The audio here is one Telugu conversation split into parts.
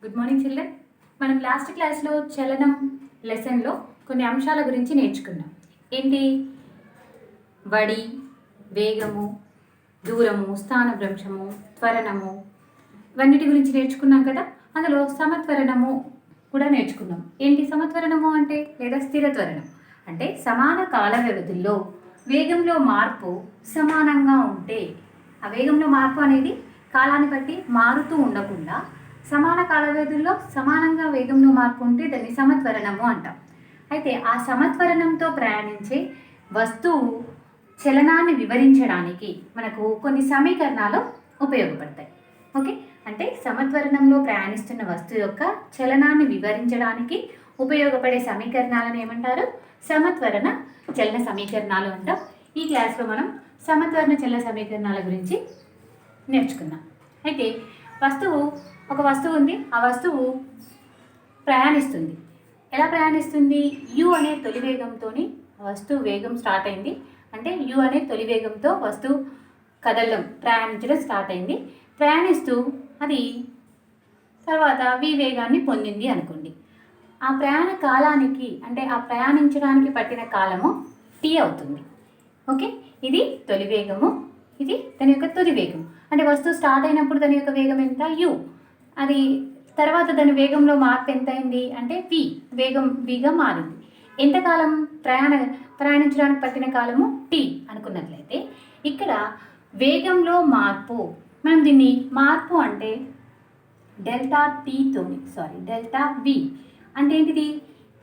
Good morning children. మనం లాస్ట్ క్లాస్లో చలనం లెసన్లో కొన్ని అంశాల గురించి నేర్చుకున్నాం. ఏంటి? వడి, వేగము, దూరము, స్థానభ్రంశము, త్వరణము, ఇవన్నిటి గురించి నేర్చుకున్నాం కదా. అందులో సమత్వరణము కూడా నేర్చుకున్నాం. ఏంటి సమత్వరణము అంటే? లేదా స్థిర త్వరణం అంటే సమాన కాల వ్యవధుల్లో వేగంలో మార్పు సమానంగా ఉంటే, ఆ వేగంలో మార్పు అనేది కాలాన్ని బట్టి మారుతూ ఉండకుండా సమాన కాల వ్యవధుల్లో సమానంగా వేగంలో మార్పు ఉంటే దాన్ని సమత్వరణము అంటాం. అయితే ఆ సమత్వరణంతో ప్రయాణించే వస్తువు చలనాన్ని వివరించడానికి మనకు కొన్ని సమీకరణాలు ఉపయోగపడతాయి. ఓకే, అంటే సమత్వరణంలో ప్రయాణిస్తున్న వస్తువు యొక్క చలనాన్ని వివరించడానికి ఉపయోగపడే సమీకరణాలను ఏమంటారు? సమత్వరణ చలన సమీకరణాలు అంటాం. ఈ క్లాస్లో మనం సమత్వరణ చలన సమీకరణాల గురించి నేర్చుకుందాం. అయితే ఒక వస్తువు ఉంది, ఆ వస్తువు ప్రయాణిస్తుంది. ఎలా ప్రయాణిస్తుంది? యు అనే తొలి వేగంతో వస్తువు వేగం స్టార్ట్ అయింది. అంటే యు అనే తొలి వేగంతో వస్తువు ప్రయాణించడం స్టార్ట్ అయింది. ప్రయాణిస్తూ అది తర్వాత వి వేగాన్ని పొందింది అనుకోండి. ఆ ప్రయాణ కాలానికి, అంటే ఆ ప్రయాణించడానికి పట్టిన కాలము టీ అవుతుంది. ఓకే, ఇది తొలి వేగము, ఇది దాని యొక్క తుది వేగం. అంటే వస్తువు స్టార్ట్ అయినప్పుడు దాని యొక్క వేగం ఎంత? యు. అది తర్వాత దాని వేగంలో మార్పు ఎంత అయింది అంటే వేగం విగా మారింది. ఎంతకాలం ప్రయాణించడానికి పట్టిన కాలము టీ అనుకున్నట్లయితే, ఇక్కడ వేగంలో మార్పు, మనం దీన్ని మార్పు అంటే డెల్టా వి అంటే ఏంటిది?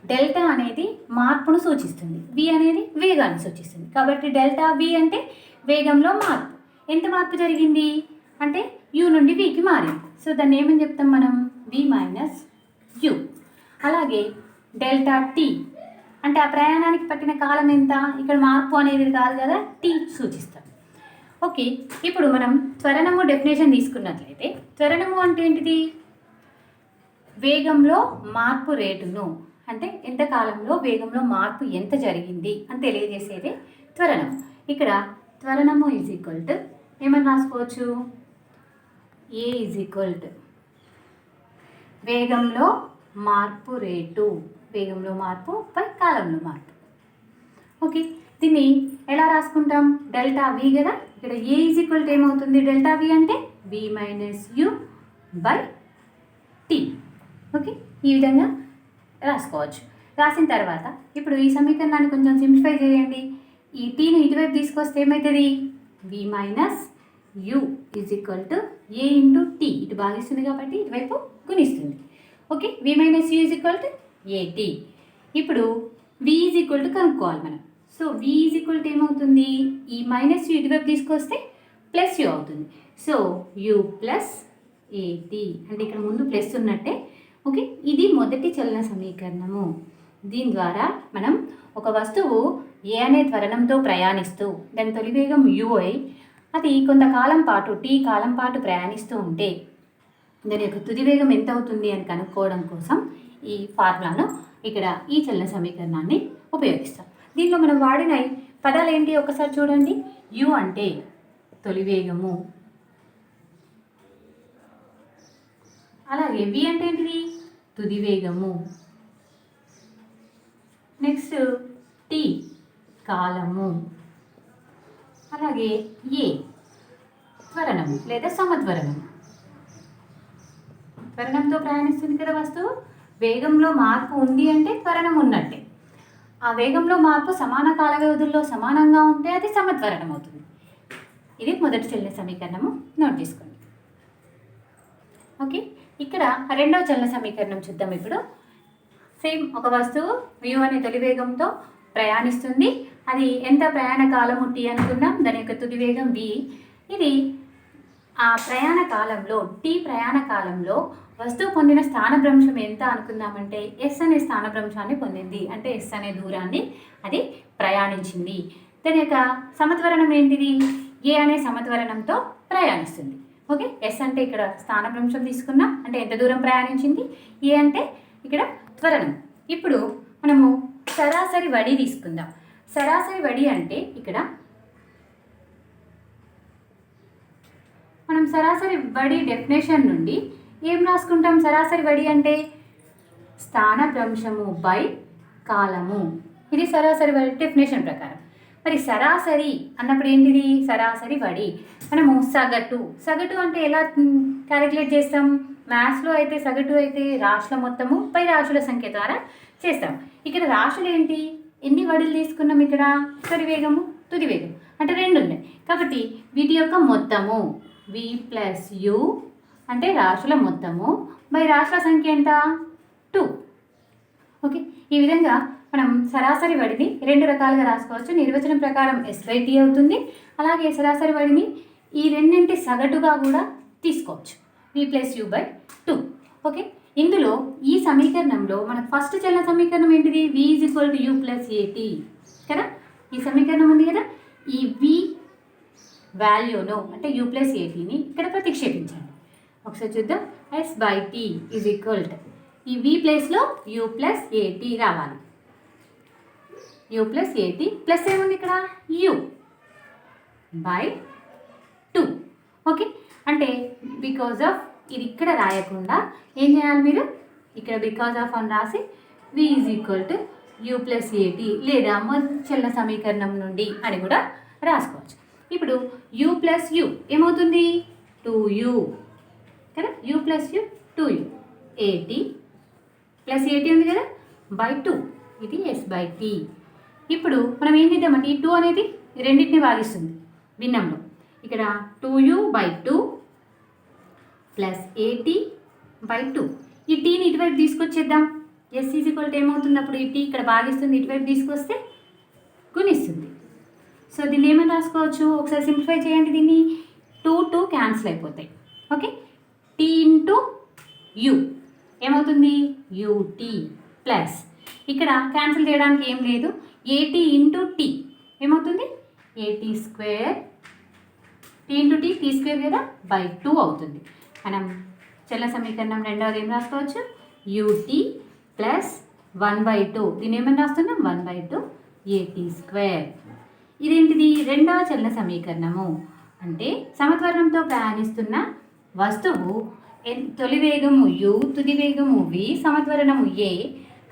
డెల్టా అనేది మార్పును సూచిస్తుంది, వి అనేది వేగాన్ని సూచిస్తుంది. కాబట్టి డెల్టా వి అంటే వేగంలో మార్పు. ఎంత మార్పు జరిగింది అంటే యు నుండి వికి మారింది. సో దాన్ని ఏమని చెప్తాం మనం? వి మైనస్ యు. అలాగే డెల్టా టీ అంటే ఆ ప్రయాణానికి పట్టిన కాలం ఎంత? ఇక్కడ మార్పు అనేది కాదు కదా, టీ సూచిస్తాం. ఓకే, ఇప్పుడు మనం త్వరణము డెఫినేషన్ తీసుకున్నట్లయితే, త్వరణము అంటే ఏంటిది? వేగంలో మార్పు రేటును, అంటే ఎంత కాలంలో వేగంలో మార్పు ఎంత జరిగింది అని తెలియజేసేది త్వరణం. ఇక్కడ త్వరణము ఈజ్ ఈక్వల్ టు ఏమని రాసుకోవచ్చు? ఏ ఈజ్ ఈక్వల్ టు వేగంలో మార్పు రేటు, వేగంలో మార్పు పై కాలంలో మార్పు. ఓకే, దీన్ని ఎలా రాసుకుంటాం? డెల్టా వి కదా. ఇక్కడ ఏ ఈజ్ ఈక్వల్ టు ఏమవుతుంది? డెల్టా వి అంటే V minus U by T. Okay, ఈ విధంగా రాసుకోవచ్చు. రాసిన తర్వాత ఇప్పుడు ఈ సమీకరణాన్ని కొంచెం సింప్లిఫై చేయండి. ఈ టీని ఇటువైపు తీసుకొస్తే ఏమవుతుంది? V minus U is equal to A into T. ఇటు భాగిస్తుంది కాబట్టి ఇటువైపు గుణిస్తుంది. Okay, V minus U is equal to AT. ఇప్పుడు వి ఈజ్ ఈక్వల్ టు కనుక్కోవాలి మనం. So V is equal to ఏమవుతుంది? ఈ మైనస్ యు ఇటువైపు తీసుకొస్తే ప్లస్ యు అవుతుంది. సో యు ప్లస్ ఏటీ అంటే ఇక్కడ ముందు ప్లస్ ఉన్నట్టే. ఓకే, ఇది మొదటి చలన సమీకరణము. దీని ద్వారా మనం ఒక వస్తువు ఏ అనే త్వరణంతో ప్రయాణిస్తూ దాని తొలి వేగం యు అయి అది కొంతకాలం పాటు టీ కాలం పాటు ప్రయాణిస్తూ ఉంటే దాని యొక్క తుది వేగం ఎంత అవుతుంది అని కనుక్కోవడం కోసం ఈ ఫార్ములాను, ఇక్కడ ఈ చలన సమీకరణాన్ని ఉపయోగిస్తాం. దీనిలో మనం వాడిన పదాలు ఏంటి ఒకసారి చూడండి. యు అంటే తొలి వేగము, అలాగే వి అంటే ఏంటిది? తుది వేగము, నెక్స్ట్ టీ కాలము, అలాగే ఏ త్వరణము లేదా సమత్వరణము. త్వరణంతో ప్రయాణిస్తుంది కదా వస్తువు. వేగంలో మార్పు ఉంది అంటే త్వరణం ఉన్నట్టే. ఆ వేగంలో మార్పు సమాన కాల వ్యవధుల్లో సమానంగా ఉంటే అది సమత్వరణం అవుతుంది. ఇది మొదటి చలన సమీకరణము, నోట్ చేసుకోండి. ఓకే, ఇక్కడ రెండవ చలన సమీకరణం చూద్దాం. ఇప్పుడు సేమ్ ఒక వస్తువు యు అనే తొలి వేగంతో ప్రయాణిస్తుంది. అది ఎంత ప్రయాణ కాలము టీ అనుకున్నాం, దాని యొక్క తుది వేగం వి. ఇది ఆ ప్రయాణ కాలంలో, టీ ప్రయాణ కాలంలో వస్తువు పొందిన స్థానభ్రంశం ఎంత అనుకుందామంటే ఎస్ అనే స్థానభ్రంశాన్ని పొందింది. అంటే ఎస్ అనే దూరాన్ని అది ప్రయాణించింది. దాని యొక్క సమత్వరణం ఏంటిది? ఏ అనే సమత్వరణంతో ప్రయాణిస్తుంది. ఓకే, ఎస్ అంటే ఇక్కడ స్థానభ్రంశం తీసుకున్నాం, అంటే ఎంత దూరం ప్రయాణించింది. ఏ అంటే ఇక్కడ త్వరణం. ఇప్పుడు మనము సరాసరి వడి తీసుకుందాం. సరాసరి వడి అంటే ఇక్కడ మనం సరాసరి వడి డెఫినేషన్ నుండి ఏం రాసుకుంటాం సరాసరి వడి అంటే స్థానభ్రంశము బై కాలము. ఇది సరాసరి వడి డెఫినేషన్ ప్రకారం. మరి సరాసరి అన్నప్పుడు ఏంటిది సరాసరి వడి. మనము సగటు అంటే ఎలా క్యాలిక్యులేట్ చేస్తాం? మ్యాథ్స్లో అయితే సగటు అయితే రాశుల మొత్తము పై రాశుల సంఖ్య ద్వారా చేస్తాం. ఇక్కడ రాశులు ఏంటి? ఎన్ని వడులు తీసుకున్నాం ఇక్కడ? సరి వేగము తుది వేగం అంటే 2 ఉన్నాయి కాబట్టి వీటి యొక్క మొత్తము v ప్లస్ u అంటే రాశుల మొత్తము బై రాశుల సంఖ్య ఎంత? 2. ఓకే, ఈ విధంగా మనం సరాసరి వడిని 2 రకాలుగా రాసుకోవచ్చు. నిర్వచనం ప్రకారం s/t అవుతుంది. అలాగే సరాసరి వడిని ఈ రెండింటి సగటుగా కూడా తీసుకోవచ్చు v plus u by 2. Okay, ఇందులో ఈ సమీకరణంలో మనకు ఫస్ట్ చలన సమీకరణం ఏంటిది? v is equal to u plus at కదా. ఈ సమీకరణం ఉంది కదా, ఈ v వాల్యూను అంటే u ప్లస్ atని ఇక్కడ ప్రతిక్షేపించండి. ఒకసారి చూద్దాం. s/t ఈజ్ ఈక్వల్ టు ఈ v ప్లేస్లో u ప్లస్ at రావాలి. u ప్లస్ at ప్లస్ ఏముంది ఇక్కడ? u by 2. ఓకే, అంటే బికాజ్ ఆఫ్ ఇది ఇక్కడ రాయకుండా ఏం చేయాలి మీరు? ఇక్కడ బికాజ్ ఆఫ్ అని రాసి v is equal to u plus at లేదా చలన సమీకరణం నుండి అని కూడా రాసుకోవచ్చు. ఇప్పుడు u ప్లస్ u ఏమవుతుంది? 2u కదా. u plus u 2u at plus at ఉంది కదా బై 2. ఇది s/t. ఇప్పుడు మనం ఏం చేద్దామంటే ఈ 2 అనేది రెండింటిని భాగిస్తుంది భిన్నంలో. ఇక్కడ 2u by 2 plus at by 2. ఈ టీని ఇటువైపు తీసుకొచ్చేద్దాం. s ఈజ్ ఈక్వల్ టు ఏమవుతుంది? అప్పుడు ఈ టీ ఇక్కడ భాగిస్తుంది, ఇటువైపు తీసుకొస్తే గుణిస్తుంది. సో దీన్ని ఏమైనా రాసుకోవచ్చు? ఒకసారి సింప్లిఫై చేయండి. దీన్ని 2 క్యాన్సిల్ అయిపోతాయి. ఓకే, టీ ఇంటూ యూ ఏమవుతుంది? ut ప్లస్ ఇక్కడ క్యాన్సిల్ చేయడానికి ఏం లేదు. at ఇంటూ టీ ఏమవుతుంది? at square. T into T square కదా బై 2 అవుతుంది. మనం చలన సమీకరణం రెండవది ఏం రాసుకోవచ్చు? ut plus 1/2. దీన్ని ఏమని రాస్తున్నాం? 1/2 at స్క్వేర్. ఇదేంటిది? రెండవ చలన సమీకరణము. అంటే సమత్వరణంతో ప్రయాణిస్తున్న వస్తువు తొలి వేగము u, తుది వేగము v, సమత్వరణము a,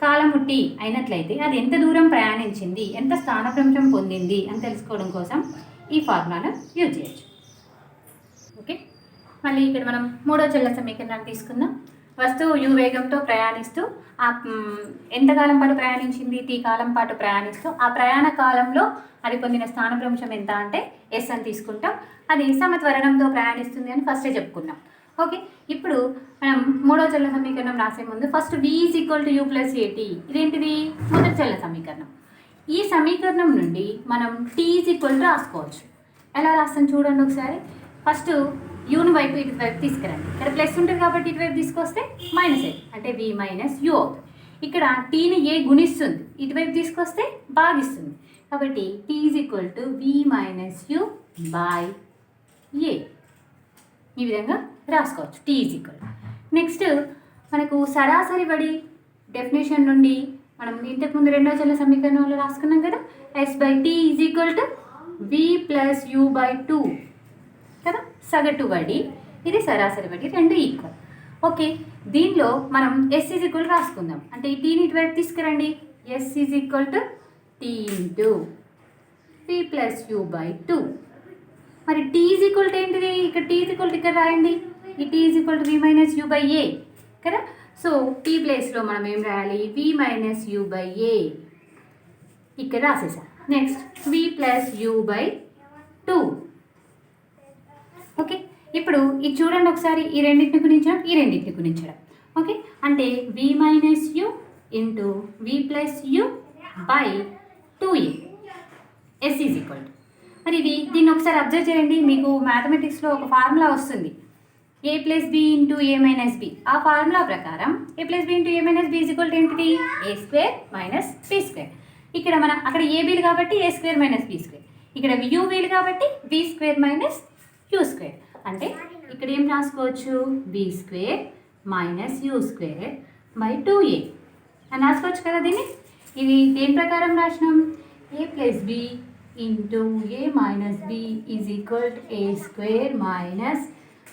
కాలము t అయినట్లయితే అది ఎంత దూరం ప్రయాణించింది, ఎంత స్థానభ్రంశం పొందింది అని తెలుసుకోవడం కోసం ఈ ఫార్ములాను యూజ్ చేయొచ్చు. ఓకే, మళ్ళీ ఇక్కడ మనం మూడో చలన సమీకరణాన్ని తీసుకుందాం. వస్తువు u వేగంతో ప్రయాణిస్తూ ఎంతకాలం పాటు ప్రయాణించింది? t కాలం పాటు ప్రయాణిస్తూ ఆ ప్రయాణ కాలంలో అది పొందిన స్థానభ్రంశం ఎంత అంటే s అని తీసుకుంటాం. అది సమత్వరణంతో ప్రయాణిస్తుంది అని ఫస్టే చెప్పుకున్నాం. ఓకే, ఇప్పుడు మనం మూడో చలన సమీకరణం రాసే ముందు first v is equal to u plus at. ఇదేంటిది? మొదటి చలన సమీకరణం. ఈ సమీకరణం నుండి మనం t ఈజ్ ఈక్వల్ టు రాసుకోవచ్చు. ఎలా రాస్తాం చూడండి ఒకసారి. ఫస్ట్ యూని వైపు ఇటువైపు తీసుకురండి. ఇక్కడ ప్లస్ ఉంటుంది కాబట్టి ఇటువైపు తీసుకొస్తే మైనస్ అయ్యి అంటే v మైనస్ u అవుతుంది. ఇక్కడ టీని ఏ గుణిస్తుంది, ఇటువైపు తీసుకొస్తే భాగిస్తుంది కాబట్టి t is equal to v minus u by a. ఈ విధంగా రాసుకోవచ్చు t ఈజ్ ఈక్వల్. నెక్స్ట్ మనకు సరాసరి వడి డెఫినేషన్ నుండి మనం ఇంతకుముందు రెండో చలన సమీకరణంలో రాసుకున్నాం కదా, s/t is equal to v plus u by 2 కదా. సగటు వడి, ఇది సరాసరి వడి, రెండు ఈక్వల్. ఓకే, దీనిలో మనం s ఈజ్ ఈక్వల్ రాసుకుందాం. అంటే ఈ టీని ఇటువైపు తీసుకురండి. s is equal to t into v plus u by 2. మరి t ఈజ్ ఈక్వల్ టు ఏంటిది? ఇక్కడ t ఈజ్ ఈక్వల్ టు ఇక్కడ రాయండి. ఈ t is equal to v minus u by a కదా. సో t ప్లేస్లో మనం ఏం రాయాలి? v minus u by a ఇక్కడ రాసేసాం. Next v plus u by 2. Okay, ఇప్పుడు ఇది చూడండి ఒకసారి. ఈ రెండింటిని గుణించడం, ఈ రెండింటిని గుణించడం. ఓకే, అంటే v minus u into v plus u by 2a s is equal to. మరి దీన్ని ఒకసారి అబ్జర్వ్ చేయండి. మీకు మ్యాథమెటిక్స్లో ఒక ఫార్ములా వస్తుంది, a plus b into a minus b. ఆ ఫార్ములా ప్రకారం a plus b into a minus b is equal to ఏంటిది? a square minus b square. ఇక్కడ మన అక్కడ a bలు కాబట్టి a square minus b square, ఇక్కడ u bలు కాబట్టి b square minus u square. అంటే ఇక్కడ ఏం రాసుకోవచ్చు? b square minus u square by 2a అని రాసుకోవచ్చు కదా దీన్ని. ఇది దేని ప్రకారం రాసినాం? a plus b into a minus b is equal to a square minus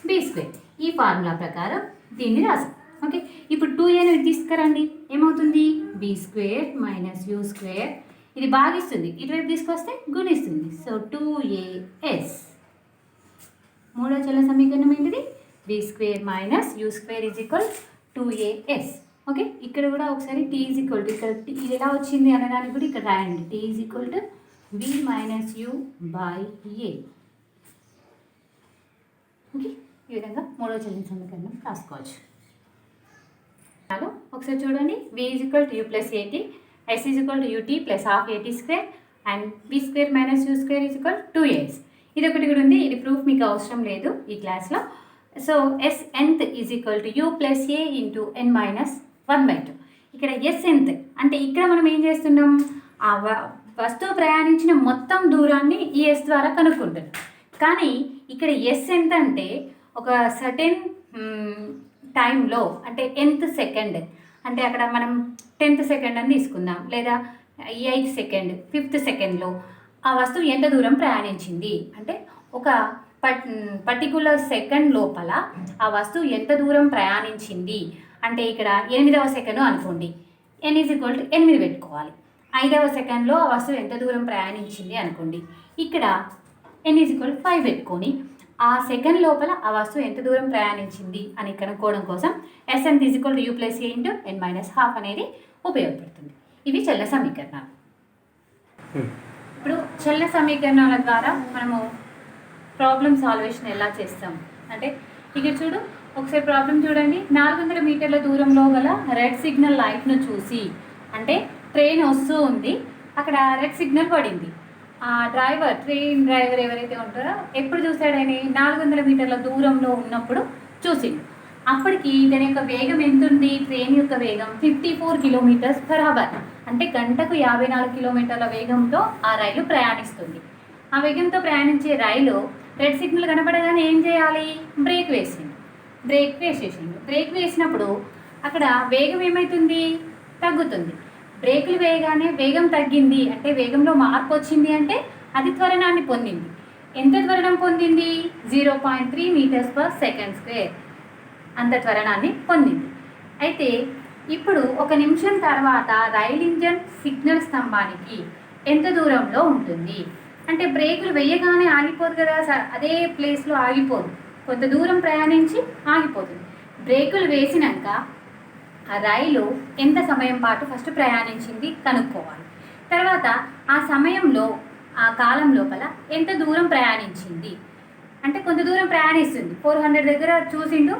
b square. ఈ ఫార్ములా ప్రకారం దీన్ని రాసాం. ఓకే, ఇప్పుడు 2a తీసుకురండి, ఏమవుతుంది? b square minus u square. ఇది భాగిస్తుంది, ఇటువైపు తీసుకొస్తే గుణిస్తుంది. So 2as. మూడో చల సమీకరణం ఏంటిది? b square minus u square is equal 2as. Okay, ఇక్కడ కూడా ఒకసారి t ఈజ్ ఈక్వల్ టు, ఇక్కడ ఇది ఎలా వచ్చింది అనడానికి కూడా ఇక్కడ రాయండి. t is equal to b minus u by a. Okay, ఈ విధంగా మూడో చలన సమీకరణం రాసుకోవచ్చు. ఒకసారి చూడండి. v is equal to u plus at, s is equal to ut plus half at square and b square minus u square is equal 2as. ఇది ఒకటి కూడా ఉంది, ఇది ప్రూఫ్ మీకు అవసరం లేదు ఈ క్లాస్లో. So s nth is equal to u plus a into n minus 1/2. ఇక్కడ s nth అంటే ఇక్కడ మనం ఏం చేస్తున్నాం? ఆ వస్తువు ప్రయాణించిన మొత్తం దూరాన్ని ఈ s ద్వారా కనుక్కుంటున్నాం. కానీ ఇక్కడ s ఎంత అంటే ఒక సర్టెన్ టైంలో, అంటే nth సెకండ్, అంటే అక్కడ మనం 10th సెకండ్ అని తీసుకుందాం, లేదా 8th సెకండ్, 5th సెకండ్లో ఆ వస్తువు ఎంత దూరం ప్రయాణించింది అంటే ఒక పర్టికులర్ సెకండ్ లోపల ఆ వస్తువు ఎంత దూరం ప్రయాణించింది అంటే ఇక్కడ 8వ సెకండ్ అనుకోండి, n ఈజ్ ఈక్వల్ టు 8 పెట్టుకోవాలి. 5వ సెకండ్లో ఆ వస్తువు ఎంత దూరం ప్రయాణించింది అనుకోండి, ఇక్కడ n ఈజ్ ఈక్వల్ టు 5 పెట్టుకొని ఆ సెకండ్ లోపల ఆ వస్తువు ఎంత దూరం ప్రయాణించింది అని కనుక్కోవడం కోసం s n is equal to u plus a into n minus half అనేది ఉపయోగపడుతుంది. ఇవి చలన సమీకరణాలు. ఇప్పుడు చలన సమీకరణాల ద్వారా మనము ప్రాబ్లమ్ సాల్వేషన్ ఎలా చేస్తాం అంటే, ఇక్కడ చూడు, ఒకసారి ప్రాబ్లం చూడండి. 400 మీటర్ల దూరంలో గల రెడ్ సిగ్నల్ లైట్ను చూసి, అంటే ట్రైన్ వస్తూ ఉంది, అక్కడ రెడ్ సిగ్నల్ పడింది. ఆ ట్రైన్ డ్రైవర్ ఎవరైతే ఉంటారో ఎప్పుడు చూశాడని 400 మీటర్ల దూరంలో ఉన్నప్పుడు చూసిండు. అప్పటికి దాని యొక్క వేగం ఎంత ఉంది? ట్రైన్ యొక్క వేగం 54 కిలోమీటర్స్ పర్ అవర్, అంటే గంటకు 54 కిలోమీటర్ల వేగంతో ఆ రైలు ప్రయాణిస్తుంది. ఆ వేగంతో ప్రయాణించే రైలు రెడ్ సిగ్నల్ కనపడగానే ఏం చేయాలి? బ్రేక్ వేసేసిండు. బ్రేక్ వేసినప్పుడు అక్కడ వేగం ఏమవుతుంది? తగ్గుతుంది. బ్రేకులు వేయగానే వేగం తగ్గింది అంటే వేగంలో మార్పు వచ్చింది అంటే అది త్వరణాన్ని పొందింది. ఎంత త్వరణం పొందింది? 0.3 మీటర్స్ పర్ సెకండ్ స్క్వేర్, అంత త్వరణాన్ని పొందింది. అయితే ఇప్పుడు 1 నిమిషం తర్వాత రైలు ఇంజన్ సిగ్నల్ స్తంభానికి ఎంత దూరంలో ఉంటుంది అంటే, బ్రేకులు వేయగానే ఆగిపోదు కదా, అదే ప్లేస్లో ఆగిపోదు, కొంత దూరం ప్రయాణించి ఆగిపోతుంది. బ్రేకులు వేసినాక ఆ రైలు ఎంత సమయం పాటు ఫస్ట్ ప్రయాణించింది కనుక్కోవాలి. తర్వాత ఆ సమయంలో, ఆ కాలం లోపల ఎంత దూరం ప్రయాణించింది అంటే కొంత దూరం ప్రయాణిస్తుంది. 400 దగ్గర చూసిండు,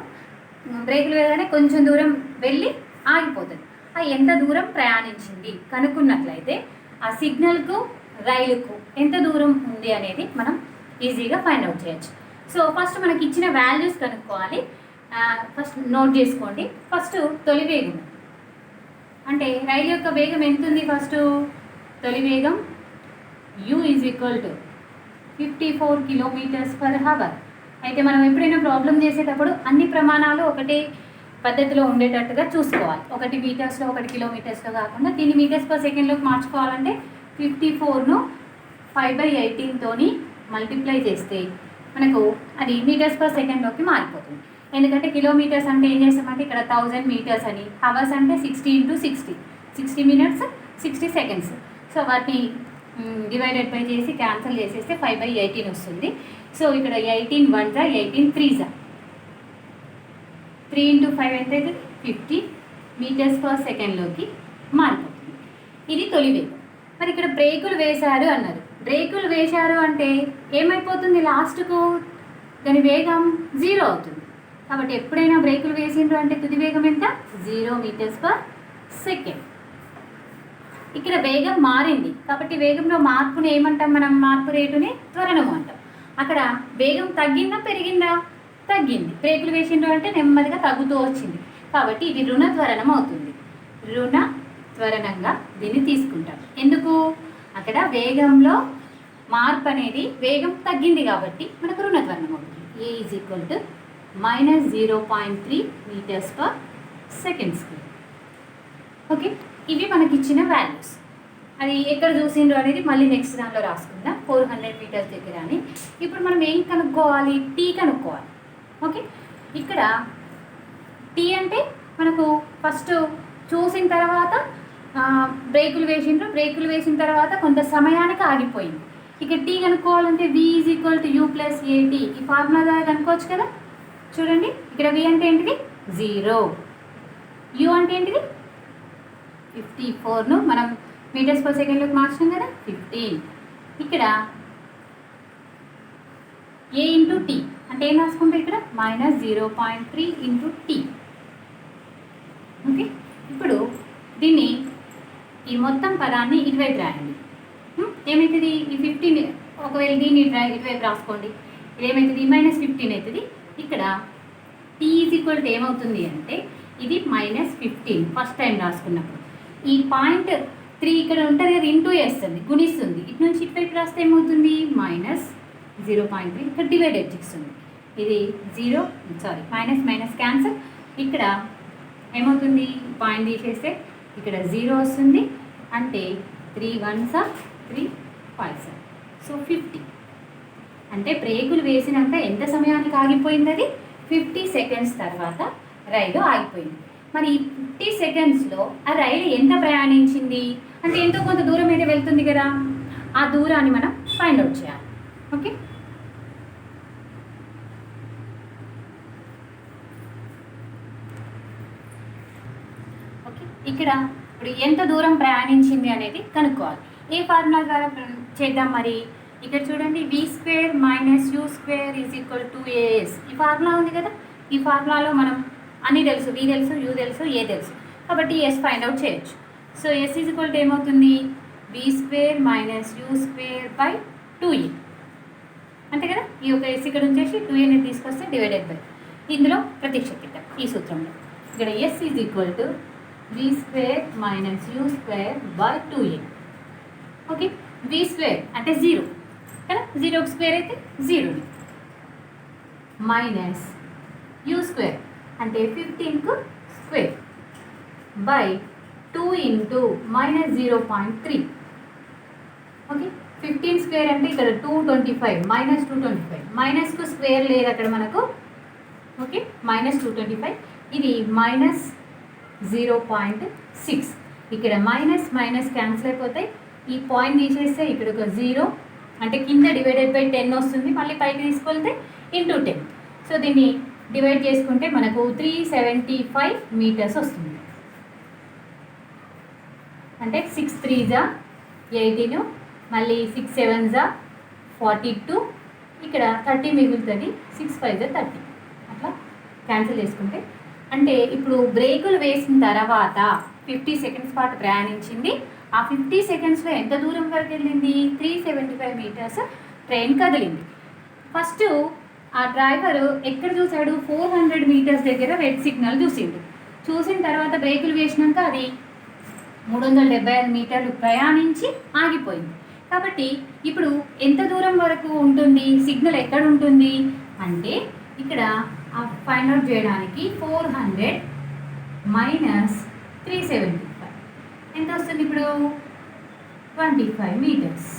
బ్రేకులు వేయగానే కొంచెం దూరం వెళ్ళి ఆగిపోతుంది. ఆ ఎంత దూరం ప్రయాణించింది కనుక్కున్నట్లయితే ఆ సిగ్నల్కు రైలుకు ఎంత దూరం ఉంది అనేది మనం ఈజీగా ఫైండ్ అవుట్ చేయొచ్చు. సో ఫస్ట్ మనకి ఇచ్చిన వాల్యూస్ కనుక్కోవాలి. ఫస్ట్ నోట్ చేసుకోండి. ఫస్ట్ తొలి వేగం అంటే రైలు యొక్క వేగం ఎంత ఉంది? ఫస్ట్ తొలి వేగం u is equal to 54 kilometres per hour. అయితే మనం ఎప్పుడైనా ప్రాబ్లం చేసేటప్పుడు అన్ని ప్రమాణాలు ఒకటే పద్ధతిలో ఉండేటట్టుగా చూసుకోవాలి. ఒకటి మీటర్స్లో, ఒకటి కిలోమీటర్స్లో కాకుండా దీన్ని మీటర్స్ పర్ సెకండ్లోకి మార్చుకోవాలంటే 54ను 5/18తోని మల్టిప్లై చేస్తే మనకు అది మీటర్స్ పర్ సెకండ్లోకి మారిపోతుంది. ఎందుకంటే కిలోమీటర్స్ అంటే ఏం చేస్తామంటే ఇక్కడ 1000 మీటర్స్ అని, అవర్స్ అంటే 60 × 60, 60 మినిట్స్ 60 సెకండ్స్. సో వాటిని డివైడెడ్ బై చేసి క్యాన్సిల్ చేసేస్తే 5/18 వస్తుంది. సో ఇక్కడ 18 1 18 3 3 × 5 ఎంత అవుతుంది? 50 మీటర్స్ పర్ సెకండ్లోకి మారిపోతుంది. ఇది తొలి వేగం. మరి ఇక్కడ బ్రేకులు వేశారు అన్నారు. బ్రేకులు వేశారు అంటే ఏమైపోతుంది? లాస్ట్కు దాని వేగం 0 అవుతుంది. కాబట్టి ఎప్పుడైనా బ్రేకులు వేసిండ్రు అంటే తుది వేగం ఎంత? 0 మీటర్స్ పర్ సెకండ్. ఇక్కడ వేగం మారింది కాబట్టి వేగంలో మార్పుని ఏమంటాం మనం? మార్పు రేటుని త్వరణం అంటాం. అక్కడ వేగం తగ్గిందా పెరిగిందా? తగ్గింది. బ్రేకులు వేసిండ్రు అంటే నెమ్మదిగా తగ్గుతూ వచ్చింది కాబట్టి ఇది రుణ త్వరణం అవుతుంది. రుణ త్వరణంగా దీన్ని తీసుకుంటాం. ఎందుకు? అక్కడ వేగంలో మార్పు అనేది వేగం తగ్గింది కాబట్టి మనకు రుణ త్వరణం అవుతుంది. a is equal to -0.3 metres per second square. Okay, ఇవి మనకి ఇచ్చిన వాల్యూస్. అది ఎక్కడ చూసిండ్రు అనేది మళ్ళీ నెక్స్ట్ దాంట్లో రాసుకుందాం. 400 మీటర్స్ దగ్గర అని. ఇప్పుడు మనం ఏం కనుక్కోవాలి? టీ కనుక్కోవాలి. ఓకే, ఇక్కడ టీ అంటే మనకు ఫస్ట్ చూసిన తర్వాత బ్రేకులు వేసిన తర్వాత కొంత సమయానికి ఆగిపోయింది. ఇక టీ కనుక్కోవాలంటే v = u + at, ఈ ఫార్ములా ద్వారా కనుక్కోవచ్చు కదా. చూడండి ఇక్కడ v అంటే ఏంటిది 0, u అంటే ఏంటిది 54ను మనం మీటర్స్ పర్ సెకండ్లోకి మార్చాం కదా 15. ఇక్కడ a × t అంటే ఏం రాసుకుంటే ఇక్కడ -0.3 × t. ఓకే, ఇప్పుడు దీన్ని ఈ మొత్తం పదాన్ని ఇటువైపు రాయండి. ఏమవుతుంది ఈ 15, ఒకవేళ దీన్ని ఇటువైపు రాసుకోండి, ఇదేమవుతుంది -15 అవుతుంది. ఇక్కడ t = ఏమవుతుంది అంటే ఇది -15 ఫస్ట్ టైం రాసుకున్నప్పుడు. ఈ 0.3 ఇక్కడ ఉంటుంది కదా, ఇంటూ వేస్తుంది, గుణిస్తుంది. ఇటు నుంచి ఇటువైపు రాస్తే ఏమవుతుంది -0.3, ఇక్కడ డివైడెడ్ చేస్తుంది. ఇది మైనస్ క్యాన్సల్. ఇక్కడ ఏమవుతుంది పాయింట్ తీసేస్తే ఇక్కడ 0 వస్తుంది, అంటే 3 1s 3 5s, సో 50. అంటే బ్రేకులు వేసినాక ఎంత సమయానికి ఆగిపోయింది అది 50 సెకండ్స్ తర్వాత రైలు ఆగిపోయింది. మరి ఈ 50 సెకండ్స్లో ఆ రైలు ఎంత ప్రయాణించింది అంటే ఎంతో కొంత దూరం అయితే వెళ్తుంది కదా, ఆ దూరాన్ని మనం ఫైండ్ అవుట్ చేయాలి. ఓకే, ఇక్కడ ఇప్పుడు ఎంత దూరం ప్రయాణించింది అనేది కనుక్కోవాలి. ఏ ఫార్ములా ద్వారా చేద్దాం మరి. ఇక్కడ చూడండి v² - u² = as, ఈ ఫార్ములా ఉంది కదా. ఈ ఫార్ములాలో మనం అన్నీ తెలుసు, v తెలుసు, u తెలుసు, a తెలుసు, కాబట్టి s ఫైండ్ అవుట్ చేయొచ్చు. సో s = ఏమవుతుంది v² - u² / 2a, అంతే కదా. ఈ యొక్క s ఇక్కడ ఉంచేసి 2a ని తీసుకొస్తే డివైడెడ్ బై ఇందులో ప్రతిక్షేపిద్దాం ఈ సూత్రంలో. ఇక్కడ s = v² - u² / 2a. Okay, v² అంటే 0 కదా, 0కి స్క్వేర్ అయితే 0 మైనస్ u² అంటే 15కు స్క్వేర్ బై 2 × -0.3. ఓకే, 15 స్క్వేర్ అంటే ఇక్కడ 225 -225, మైనస్కు స్క్వేర్ లేదు అక్కడ మనకు. ఓకే, -225, ఇది -0.6. ఇక్కడ మైనస్ క్యాన్సిల్ అయిపోతాయి. ఈ పాయింట్ తీసేస్తే ఇక్కడ ఒక 0, అంటే కింద డివైడెడ్ బై 10 వస్తుంది, మళ్ళీ పైకి తీసుకెళ్తే × 10. సో దీన్ని డివైడ్ చేసుకుంటే మనకు 375 మీటర్స్ వస్తుంది. అంటే 6 3s 18, మళ్ళీ 6 7s 42, ఇక్కడ 30 మిగులుతుంది, 6 5s 30, అట్లా క్యాన్సిల్ చేసుకుంటే. అంటే ఇప్పుడు బ్రేకులు వేసిన తర్వాత 50 సెకండ్స్ పాటు ప్రయాణించింది. ఆ 50 సెకండ్స్లో ఎంత దూరం వరకు వెళ్ళింది 375 మీటర్స్ ట్రైన్ కదిలింది. ఫస్ట్ ఆ డ్రైవరు ఎక్కడ చూశాడు 400 మీటర్స్ దగ్గర రెడ్ సిగ్నల్ చూసిన తర్వాత బ్రేకులు వేసినాక అది 375 మీటర్లు ప్రయాణించి ఆగిపోయింది. కాబట్టి ఇప్పుడు ఎంత దూరం వరకు ఉంటుంది, సిగ్నల్ ఎక్కడ ఉంటుంది అంటే ఇక్కడ ఫైండ్ అవుట్ చేయడానికి 400 - 375 ఎంత వస్తుంది ఇప్పుడు 25 మీటర్స్.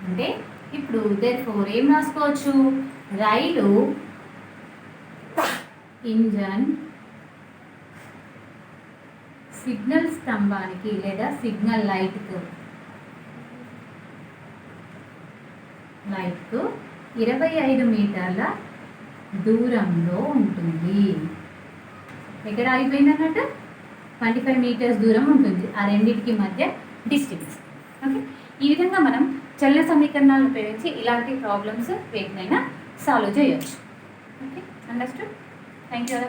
అంటే ఇప్పుడు therefore ఏం రాసుకోవచ్చు, రైలు ఇంజన్ సిగ్నల్ స్తంభానికి లేదా సిగ్నల్ లైట్కు 25 మీటర్ల దూరంలో ఉంటుంది. ఎక్కడ ఆగిపోయింది అన్నట్టు 25 మీటర్స్ దూరం ఉంటుంది ఆ రెండింటికి మధ్య డిస్టెన్స్. ఓకే, ఈ విధంగా మనం చలన సమీకరణాలను ఉపయోగించి ఇలాంటి ప్రాబ్లమ్స్ వేటినైనా సాల్వ్ చేయొచ్చు. Okay, understood. Thank you.